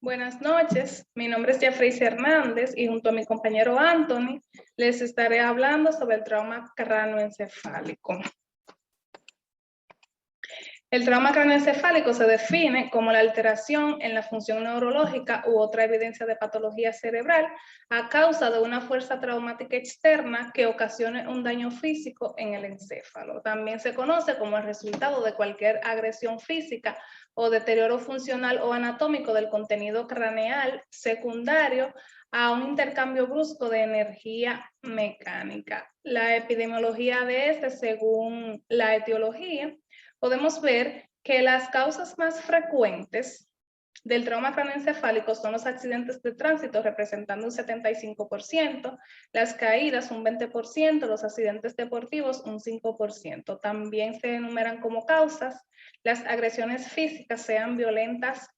Buenas noches, mi nombre es Jeffrey Hernández y junto a mi compañero Anthony les estaré hablando sobre el trauma cráneoencefálico. El trauma cráneoencefálico se define como la alteración en la función neurológica u otra evidencia de patología cerebral a causa de una fuerza traumática externa que ocasione un daño físico en el encéfalo. También se conoce como el resultado de cualquier agresión física o deterioro funcional o anatómico del contenido craneal secundario a un intercambio brusco de energía mecánica. La epidemiología de este, según la etiología, podemos ver que las causas más frecuentes del trauma craneoencefálico son los accidentes de tránsito, representando un 75%, las caídas un 20%, los accidentes deportivos un 5%. También se enumeran como causas las agresiones físicas, sean violentas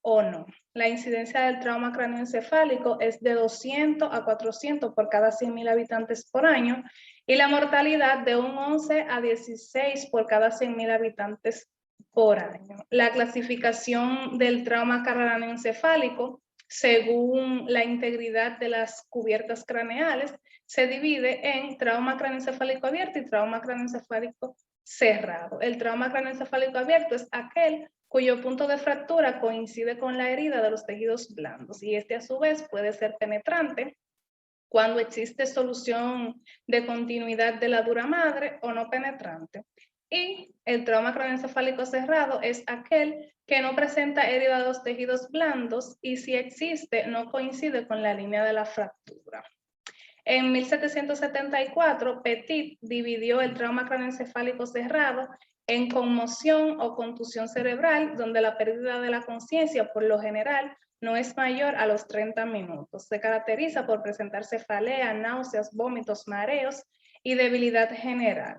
o no. La incidencia del trauma craneoencefálico es de 200 a 400 por cada 100.000 habitantes por año y la mortalidad de un 11 a 16 por cada 100.000 habitantes por año. La clasificación del trauma craneoencefálico, según la integridad de las cubiertas craneales, se divide en trauma craneoencefálico abierto y trauma craneoencefálico cerrado. El trauma craneoencefálico abierto es aquel cuyo punto de fractura coincide con la herida de los tejidos blandos y este a su vez puede ser penetrante cuando existe solución de continuidad de la dura madre o no penetrante. Y el trauma craneoencefálico cerrado es aquel que no presenta herida de los tejidos blandos y si existe no coincide con la línea de la fractura. En 1774, Petit dividió el trauma craneoencefálico cerrado en conmoción o contusión cerebral, donde la pérdida de la conciencia por lo general no es mayor a los 30 minutos. Se caracteriza por presentar cefalea, náuseas, vómitos, mareos y debilidad general.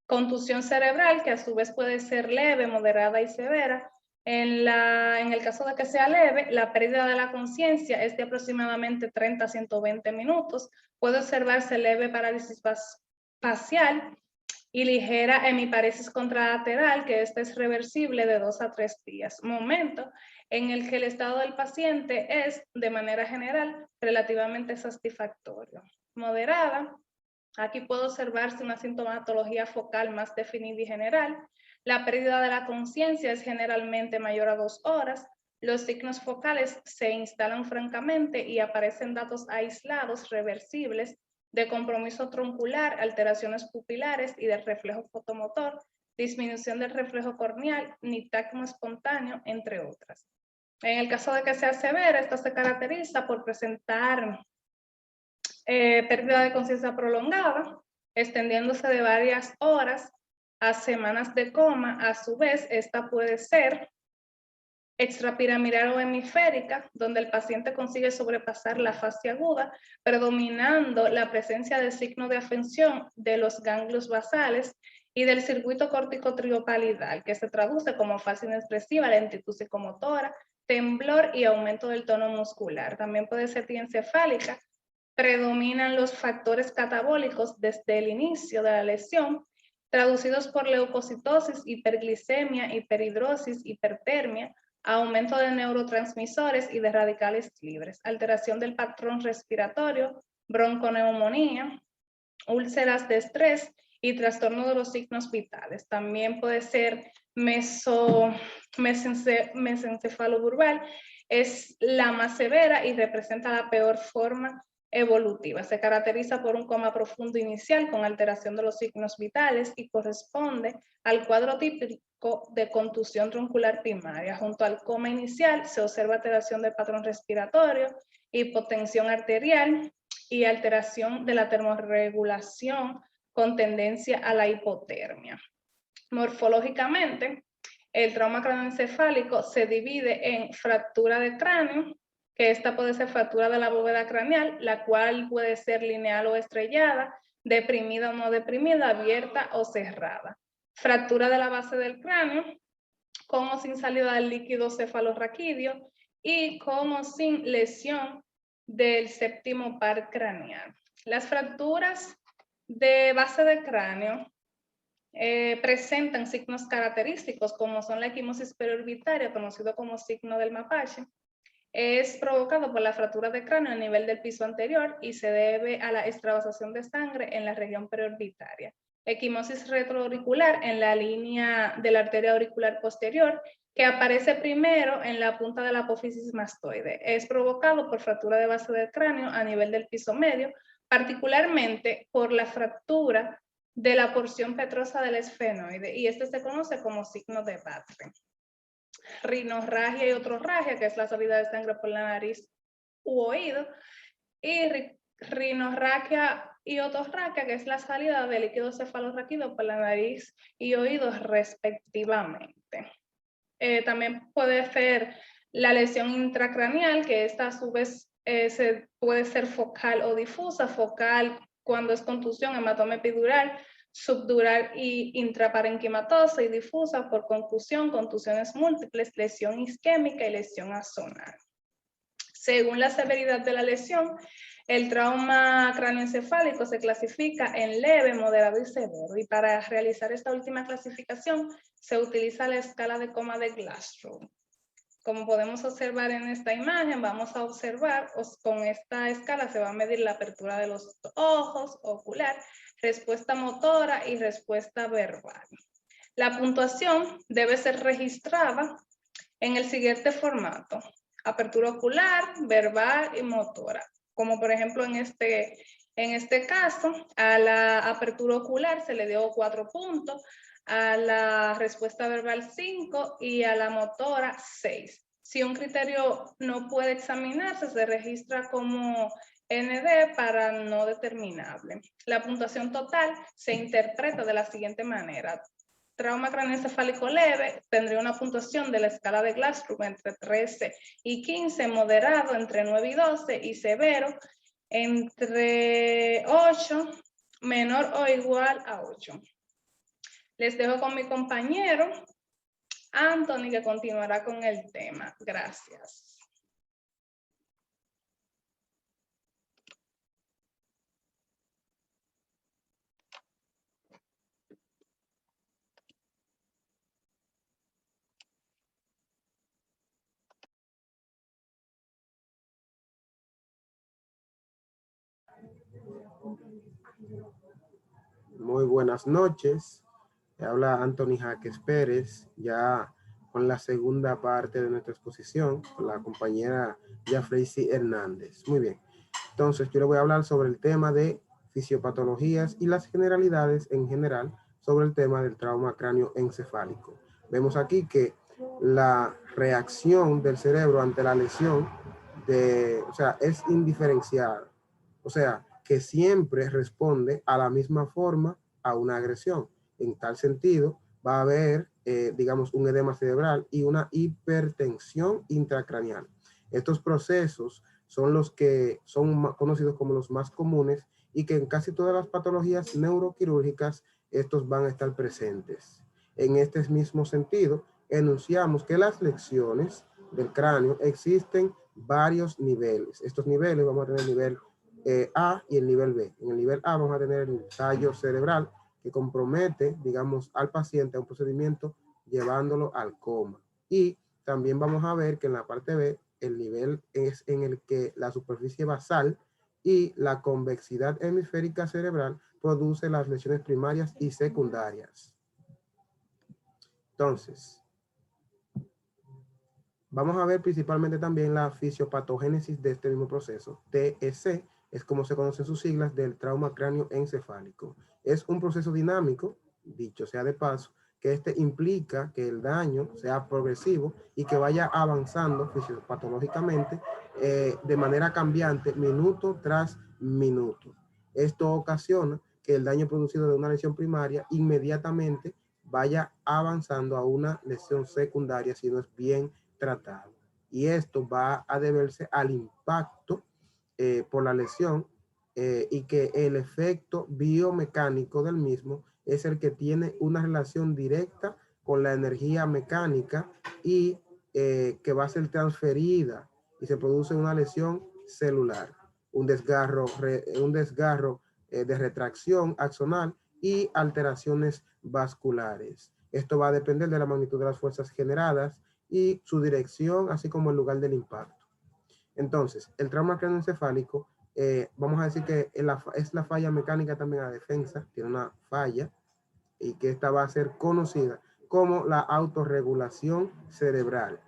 Contusión cerebral, que a su vez puede ser leve, moderada y severa. En el caso de que sea leve, la pérdida de la conciencia es de aproximadamente 30 a 120 minutos. Puede observarse leve parálisis facial y ligera hemiparesis contralateral, que esta es reversible de 2 a 3 días. Momento en el que el estado del paciente es, de manera general, relativamente satisfactorio. Moderada. Aquí puede observarse una sintomatología focal más definida y general. La pérdida de la conciencia es generalmente mayor a 2 horas. Los signos focales se instalan francamente y aparecen datos aislados, reversibles, de compromiso troncular, alteraciones pupilares y del reflejo fotomotor, disminución del reflejo corneal, nitagmo espontáneo, entre otras. En el caso de que sea severa, esta se caracteriza por presentar pérdida de conciencia prolongada, extendiéndose de varias horas a semanas de coma. A su vez, esta puede ser extrapiramidal o hemisférica, donde el paciente consigue sobrepasar la fase aguda, predominando la presencia de signo de afección de los ganglios basales y del circuito córtico triopalidal, que se traduce como fase inexpresiva, lentitud psicomotora, temblor y aumento del tono muscular. También puede ser diencefálica. Predominan los factores catabólicos desde el inicio de la lesión, traducidos por leucocitosis, hiperglicemia, hiperhidrosis, hipertermia, aumento de neurotransmisores y de radicales libres, alteración del patrón respiratorio, bronconeumonía, úlceras de estrés y trastorno de los signos vitales. También puede ser mesencefaloburbal, es la más severa y representa la peor forma evolutiva. Se caracteriza por un coma profundo inicial con alteración de los signos vitales y corresponde al cuadro típico de contusión troncular primaria. Junto al coma inicial se observa alteración del patrón respiratorio, hipotensión arterial y alteración de la termorregulación con tendencia a la hipotermia. Morfológicamente, el trauma craneoencefálico se divide en fractura de cráneo, que esta puede ser fractura de la bóveda craneal, la cual puede ser lineal o estrellada, deprimida o no deprimida, abierta o cerrada. Fractura de la base del cráneo, con o sin salida del líquido cefalorraquídeo y con o sin lesión del séptimo par craneal. Las fracturas de base de cráneo presentan signos característicos como son la equimosis periorbitaria, conocido como signo del mapache. Es provocado por la fractura de cráneo a nivel del piso anterior y se debe a la extravasación de sangre en la región periorbitaria. Equimosis retroauricular en la línea de la arteria auricular posterior, que aparece primero en la punta de la apófisis mastoide. Es provocado por fractura de base del cráneo a nivel del piso medio, particularmente por la fractura de la porción petrosa del esfenoide, y este se conoce como signo de Batre. Rinorragia y otorragia, que es la salida de sangre por la nariz u oído, y rinorragia y otorragia, que es la salida de líquido cefalorraquídeo por la nariz y oídos respectivamente. También puede ser la lesión intracraneal, que esta a su vez puede ser focal o difusa. Focal cuando es contusión, hematoma epidural, subdural y intraparenquimatosa, y difusa por concusión, contusiones múltiples, lesión isquémica y lesión axonal. Según la severidad de la lesión, el trauma cráneoencefálico se clasifica en leve, moderado y severo, y para realizar esta última clasificación se utiliza la escala de coma de Glasgow. Como podemos observar en esta imagen, vamos a observar, con esta escala se va a medir la apertura de los ojos, ocular, respuesta motora y respuesta verbal. La puntuación debe ser registrada en el siguiente formato: apertura ocular, verbal y motora. Como por ejemplo en este caso, a la apertura ocular se le dio 4 puntos, a la respuesta verbal 5 y a la motora 6. Si un criterio no puede examinarse, se registra como ND para no determinable. La puntuación total se interpreta de la siguiente manera: trauma craneoencefálico leve tendría una puntuación de la escala de Glasgow entre 13 y 15, moderado entre 9 y 12 y severo entre 8, menor o igual a 8. Les dejo con mi compañero Anthony, que continuará con el tema. Gracias. Muy buenas noches. Habla Anthony Jaques Pérez, ya con la segunda parte de nuestra exposición, con la compañera Jafreisi Hernández. Muy bien. Entonces, yo le voy a hablar sobre el tema de fisiopatologías y las generalidades en general sobre el tema del trauma cráneoencefálico. Vemos aquí que la reacción del cerebro ante la lesión es indiferenciada. O sea, que siempre responde a la misma forma a una agresión. En tal sentido, va a haber, digamos, un edema cerebral y una hipertensión intracraneal. Estos procesos son los que son conocidos como los más comunes y que en casi todas las patologías neuroquirúrgicas estos van a estar presentes. En este mismo sentido, enunciamos que las lesiones del cráneo existen varios niveles. Estos niveles vamos a tener el nivel A y el nivel B. En el nivel A vamos a tener el tallo cerebral que compromete, digamos, al paciente a un procedimiento llevándolo al coma. Y también vamos a ver que en la parte B el nivel es en el que la superficie basal y la convexidad hemisférica cerebral produce las lesiones primarias y secundarias. Entonces, vamos a ver principalmente también la fisiopatogénesis de este mismo proceso. TEC es como se conocen sus siglas del trauma cráneoencefálico. Es un proceso dinámico, dicho sea de paso, que este implica que el daño sea progresivo y que vaya avanzando fisiopatológicamente de manera cambiante minuto tras minuto. Esto ocasiona que el daño producido de una lesión primaria inmediatamente vaya avanzando a una lesión secundaria si no es bien tratado. Y esto va a deberse al impacto por la lesión y que el efecto biomecánico del mismo es el que tiene una relación directa con la energía mecánica y que va a ser transferida y se produce una lesión celular, un desgarro de retracción axonal y alteraciones vasculares. Esto va a depender de la magnitud de las fuerzas generadas y su dirección, así como el lugar del impacto. Entonces, el trauma craneoencefálico, vamos a decir que es la falla mecánica también a defensa, tiene una falla, y que esta va a ser conocida como la autorregulación cerebral.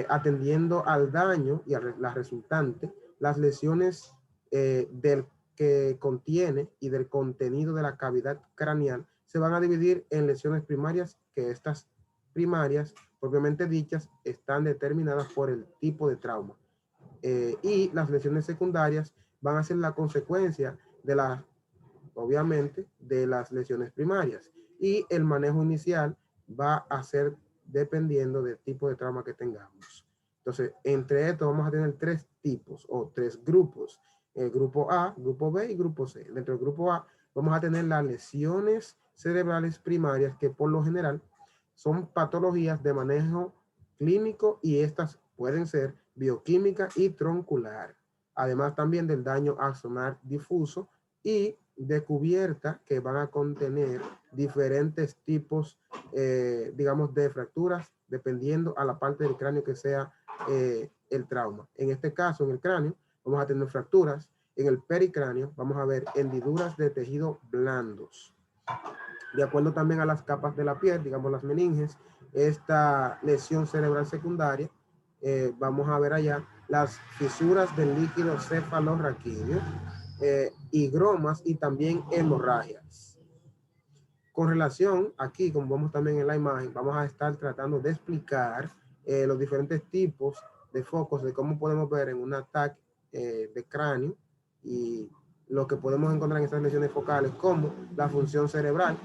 Atendiendo al daño y a la resultante, las lesiones del que contiene y del contenido de la cavidad craneal se van a dividir en lesiones primarias, que estas primarias, propiamente dichas, están determinadas por el tipo de trauma. Y las lesiones secundarias van a ser la consecuencia de obviamente, de las lesiones primarias. Y el manejo inicial va a ser dependiendo del tipo de trauma que tengamos. Entonces, entre estos vamos a tener 3 tipos o 3 grupos. El grupo A, grupo B y grupo C. Dentro del grupo A vamos a tener las lesiones cerebrales primarias, que por lo general son patologías de manejo clínico, y estas pueden ser bioquímica y troncular. Además también del daño axonar difuso y de cubierta, que van a contener diferentes tipos, digamos, de fracturas, dependiendo a la parte del cráneo que sea el trauma. En este caso, en el cráneo, vamos a tener fracturas. En el pericráneo vamos a ver hendiduras de tejido blandos. De acuerdo también a las capas de la piel, digamos las meninges, esta lesión cerebral secundaria, vamos a ver allá las fisuras del líquido cefalorraquídeo, higromas y también hemorragias. Con relación aquí, como vemos también en la imagen, vamos a estar tratando de explicar los diferentes tipos de focos, de cómo podemos ver en un ataque de cráneo y lo que podemos encontrar en estas lesiones focales, como la función cerebral,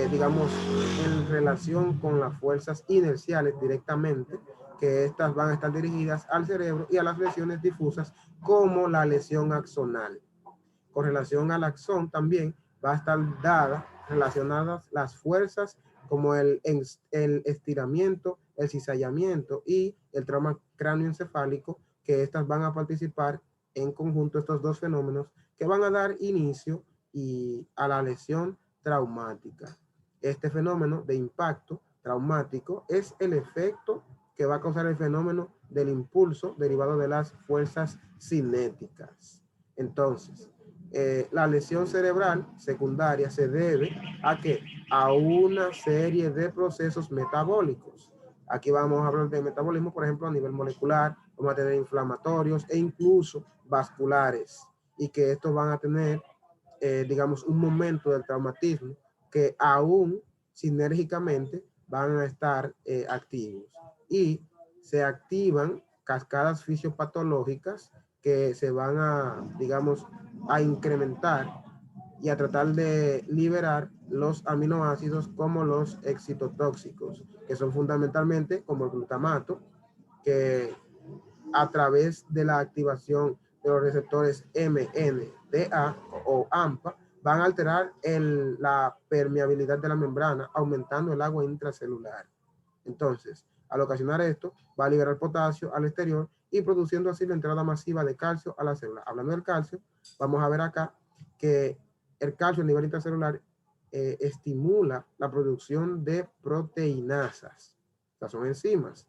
digamos, en relación con las fuerzas inerciales directamente, que estas van a estar dirigidas al cerebro, y a las lesiones difusas, como la lesión axonal. Con relación al axón también va a estar relacionadas las fuerzas como el estiramiento, el cizallamiento y el trauma cráneoencefálico, que estas van a participar en conjunto, estos dos fenómenos, que van a dar inicio a la lesión traumática. Este fenómeno de impacto traumático es el efecto que va a causar el fenómeno del impulso derivado de las fuerzas cinéticas. Entonces, la lesión cerebral secundaria se debe a que a una serie de procesos metabólicos. Aquí vamos a hablar de metabolismo, por ejemplo, a nivel molecular, vamos a tener inflamatorios e incluso vasculares, y que estos van a tener, digamos, un momento del traumatismo que aún sinérgicamente van a estar activos, y se activan cascadas fisiopatológicas que se van a, digamos, a incrementar y a tratar de liberar los aminoácidos, como los excitotóxicos, que son fundamentalmente como el glutamato, que a través de la activación de los receptores MNDA o AMPA van a alterar la permeabilidad de la membrana, aumentando el agua intracelular. Entonces, al ocasionar esto, va a liberar potasio al exterior y produciendo así la entrada masiva de calcio a la célula. Hablando del calcio, vamos a ver acá que el calcio a nivel intracelular estimula la producción de proteinasas. Estas son enzimas,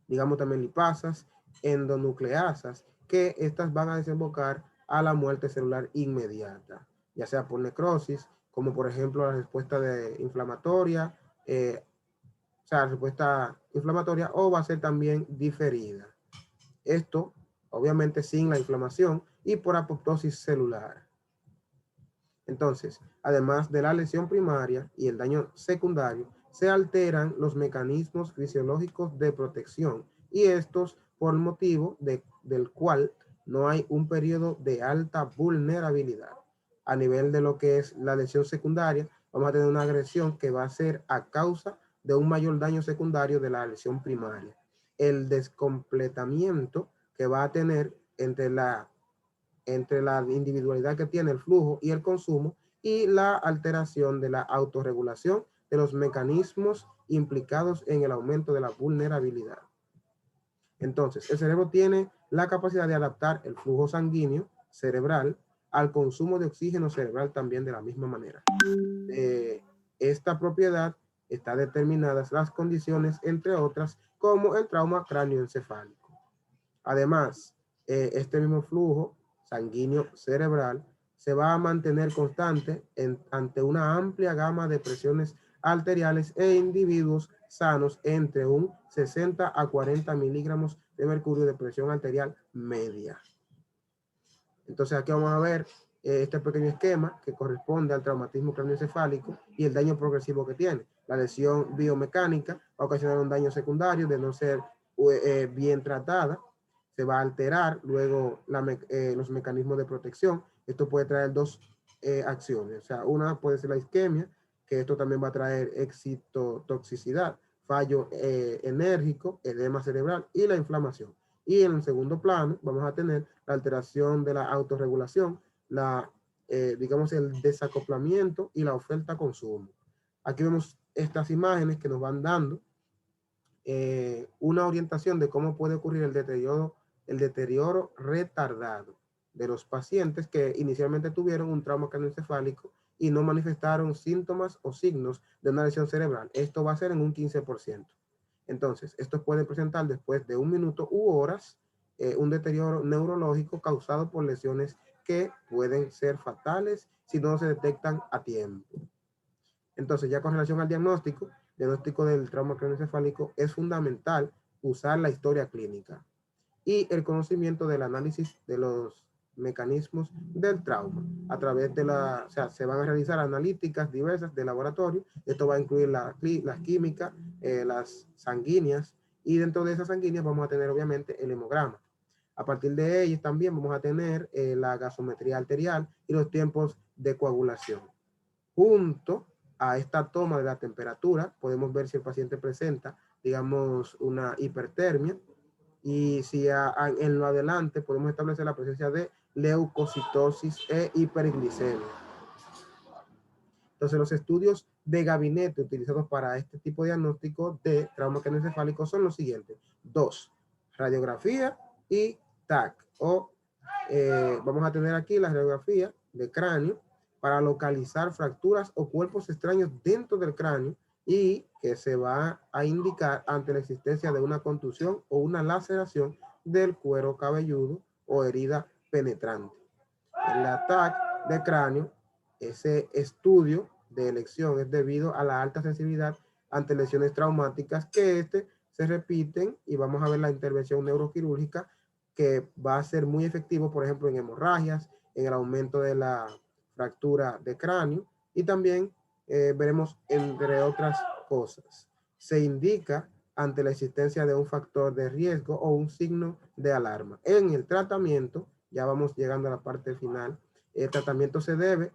digamos también lipasas, endonucleasas, que estas van a desembocar a la muerte celular inmediata, ya sea por necrosis, como por ejemplo la respuesta inflamatoria, o sea, la respuesta inflamatoria, o va a ser también diferida. Esto, obviamente, sin la inflamación y por apoptosis celular. Entonces, además de la lesión primaria y el daño secundario, se alteran los mecanismos fisiológicos de protección, y estos por motivo del cual no hay un periodo de alta vulnerabilidad. A nivel de lo que es la lesión secundaria, vamos a tener una agresión que va a ser a causa de un mayor daño secundario de la lesión primaria. El descompletamiento que va a tener entre la individualidad que tiene el flujo y el consumo, y la alteración de la autorregulación de los mecanismos implicados en el aumento de la vulnerabilidad. Entonces, el cerebro tiene la capacidad de adaptar el flujo sanguíneo cerebral al consumo de oxígeno cerebral también de la misma manera. Esta propiedad está determinadas las condiciones, entre otras, como el trauma cráneoencefálico. Además, este mismo flujo sanguíneo cerebral se va a mantener constante ante una amplia gama de presiones arteriales e individuos sanos entre un 60 a 40 miligramos de mercurio de presión arterial media. Entonces aquí vamos a ver este pequeño esquema que corresponde al traumatismo craneoencefálico y el daño progresivo que tiene. La lesión biomecánica va a ocasionar un daño secundario de no ser bien tratada. Se va a alterar luego los mecanismos de protección. Esto puede traer dos acciones. O sea, una puede ser la isquemia, que esto también va a traer excitotoxicidad, fallo enérgico, edema cerebral y la inflamación. Y en el segundo plano vamos a tener la alteración de la autorregulación, digamos el desacoplamiento y la oferta-consumo. Aquí vemos estas imágenes que nos van dando una orientación de cómo puede ocurrir el deterioro retardado de los pacientes que inicialmente tuvieron un trauma craneoencefálico y no manifestaron síntomas o signos de una lesión cerebral. Esto va a ser en un 15%. Entonces, estos pueden presentar después de 1 minuto u horas un deterioro neurológico causado por lesiones que pueden ser fatales si no se detectan a tiempo. Entonces, ya con relación al diagnóstico del trauma craneoencefálico, es fundamental usar la historia clínica y el conocimiento del análisis de los mecanismos del trauma. A través de se van a realizar analíticas diversas de laboratorio. Esto va a incluir las químicas, las sanguíneas, y dentro de esas sanguíneas vamos a tener obviamente el hemograma. A partir de ellas también vamos a tener la gasometría arterial y los tiempos de coagulación. Junto a esta toma de la temperatura, podemos ver si el paciente presenta, digamos, una hipertermia, y si en lo adelante podemos establecer la presencia de leucocitosis e hiperglicemia. Entonces, los estudios de gabinete utilizados para este tipo de diagnóstico de trauma craneoencefálico son los siguientes. 2, radiografía y TAC. Vamos a tener aquí la radiografía de cráneo para localizar fracturas o cuerpos extraños dentro del cráneo y que se va a indicar ante la existencia de una contusión o una laceración del cuero cabelludo o herida penetrante. En la TAC de cráneo, ese estudio de elección es debido a la alta sensibilidad ante lesiones traumáticas que se repiten, y vamos a ver la intervención neuroquirúrgica que va a ser muy efectivo, por ejemplo, en hemorragias, en el aumento de la fractura de cráneo, y también veremos entre otras cosas. Se indica ante la existencia de un factor de riesgo o un signo de alarma. En el tratamiento, ya vamos llegando a la parte final, el tratamiento se debe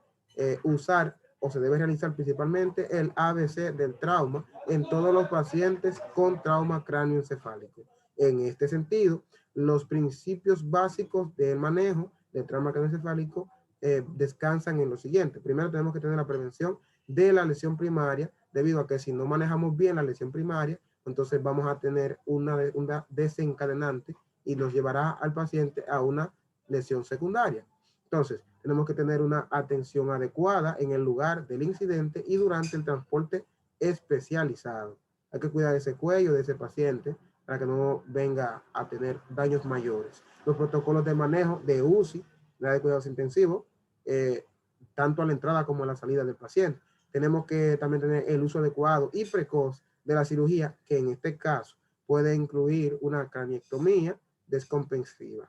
usar o se debe realizar principalmente el ABC del trauma en todos los pacientes con trauma cráneoencefálico. En este sentido, los principios básicos del manejo del trauma craneoencefálico descansan en lo siguiente. Primero tenemos que tener la prevención de la lesión primaria, debido a que si no manejamos bien la lesión primaria, entonces vamos a tener una desencadenante y nos llevará al paciente a una lesión secundaria. Entonces, tenemos que tener una atención adecuada en el lugar del incidente y durante el transporte especializado. Hay que cuidar ese cuello de ese paciente para que no venga a tener daños mayores. Los protocolos de manejo de UCI, de cuidados intensivos, tanto a la entrada como a la salida del paciente. Tenemos que también tener el uso adecuado y precoz de la cirugía, que en este caso puede incluir una craniectomía descompensiva.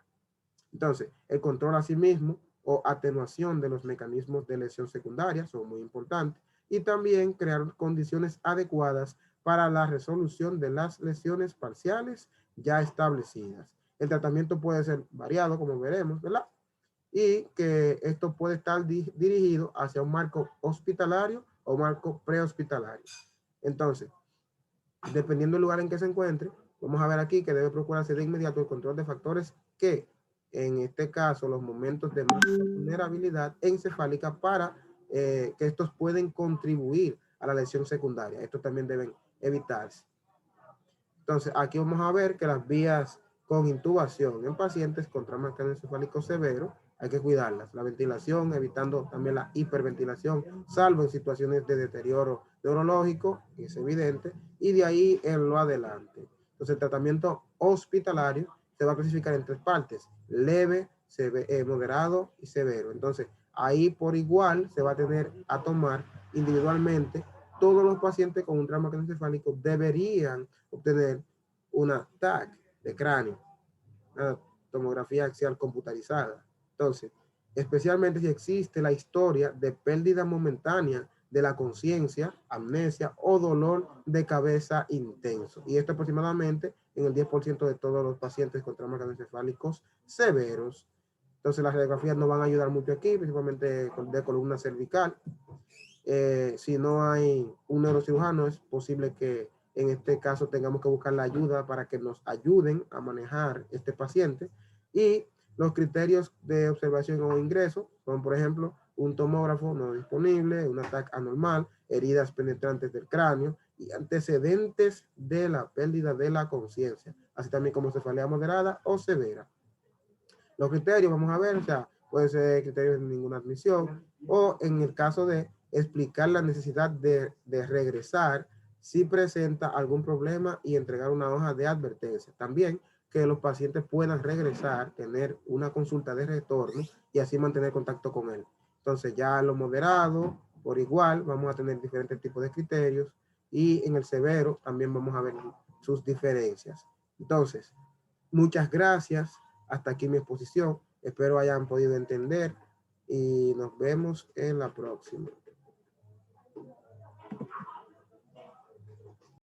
Entonces, el control a sí mismo o atenuación de los mecanismos de lesión secundaria son muy importantes, y también crear condiciones adecuadas para la resolución de las lesiones parciales ya establecidas. El tratamiento puede ser variado, como veremos, ¿verdad? Y que esto puede estar dirigido hacia un marco hospitalario o marco prehospitalario. Entonces, dependiendo del lugar en que se encuentre, vamos a ver aquí que debe procurarse de inmediato el control de factores que, en este caso, los momentos de más vulnerabilidad encefálica para que estos pueden contribuir a la lesión secundaria. Estos también deben evitarse. Entonces, aquí vamos a ver que las vías con intubación en pacientes con trauma craneoencefálico severo hay que cuidarlas. La ventilación, evitando también la hiperventilación, salvo en situaciones de deterioro neurológico, que es evidente, y de ahí en lo adelante. Entonces, el tratamiento hospitalario se va a clasificar en 3 partes: leve, moderado y severo. Entonces, ahí por igual se va a tener a tomar individualmente. Todos los pacientes con un trauma craneoencefálico deberían obtener una TAC de cráneo, una tomografía axial computarizada. Entonces, especialmente si existe la historia de pérdida momentánea de la conciencia, amnesia o dolor de cabeza intenso. Y esto aproximadamente en el 10% de todos los pacientes con traumas craneoencefálicos severos. Entonces, las radiografías no van a ayudar mucho aquí, principalmente de columna cervical. Si no hay un neurocirujano, es posible que en este caso tengamos que buscar la ayuda para que nos ayuden a manejar este paciente. Y los criterios de observación o ingreso son, por ejemplo, un tomógrafo no disponible, un ataque anormal, heridas penetrantes del cráneo y antecedentes de la pérdida de la conciencia, así también como cefalea moderada o severa. Los criterios, vamos a ver, o sea, pueden ser criterios de ninguna admisión o en el caso de explicar la necesidad de regresar si presenta algún problema y entregar una hoja de advertencia. También que los pacientes puedan regresar, tener una consulta de retorno y así mantener contacto con él. Entonces ya lo moderado, por igual, vamos a tener diferentes tipos de criterios y en el severo también vamos a ver sus diferencias. Entonces, muchas gracias. Hasta aquí mi exposición. Espero hayan podido entender y nos vemos en la próxima.